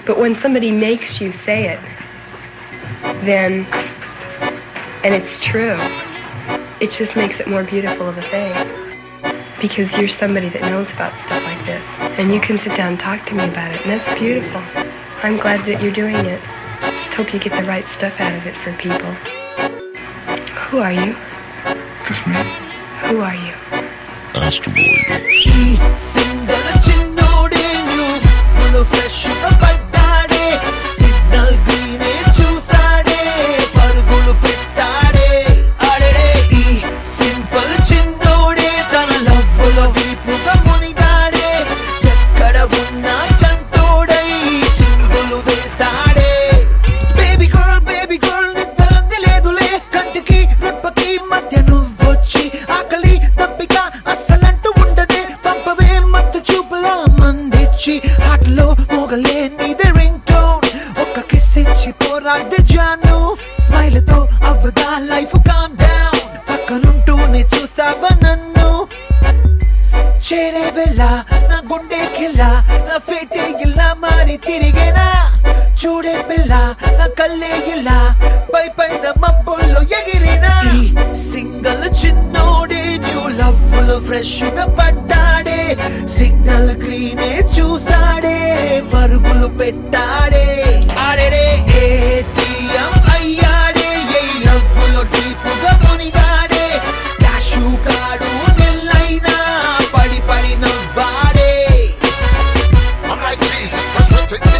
But when somebody makes you say it, then, and it's true, it just makes it more beautiful of a thing. Because you're somebody that knows about stuff like this. And you can sit down and talk to me about it, and that's beautiful. I'm glad that you're doing it. Just hope you get the right stuff out of it for people. Who are you? Just me. Who are you? Astro Boy. Single చిన్నోడే new full fresh పడ్డాడే signal గ్రీనే చూసాడే పరుగులు పెట్టాడే అడడే ఈ simple చిన్నోడే తన love లో డీపుగా మునిగాడే ఎక్కడ ఉన్నా చంటోడై చిందులు వేసాడే బేబీ గర్ల్ నిద్రంది లేదులే కంటికి రెప్పకి మధ్య నువ్వొచ్చి ఆకలి తప్పిక అస్సలంటూ ఉండదే పంపవే మత్తు చూపులా మందిచ్చి ఆటలో మోగలే నీదే రింగ్ టోన్ ఒక్క కిస్ ఇచ్చి పోరాదే జాను స్మైల్ తో అవ్వదా లైఫ్ కామ్ డౌన్ పక్కనుంటూనే చూస్తావా నన్ను చేరే వెళ్ళ నా గుండె కిల్ల నా ఫేటే ఇలా మారి తిరిగేనా చూడే పిల్ల నా కళ్ళే ఇలా పై పైన మబ్బుల్లో ఎగిరినా ఈ సింగల్ చిన్నోడే న్యూ లవ్ లో ఫ్రెష్ గా పడ్డాడే సిగ్నల్ గ్రీనే చూసాడే పరుగులు పెట్టాడే ఆడడే ఏటీఎం అయ్యాడే ఏ లవ్ లో డీపుగా మునిగాడే క్యాషు కాడు నిల్లైనా పడి పడి నవ్వాడే I'm like Jesus, presenting the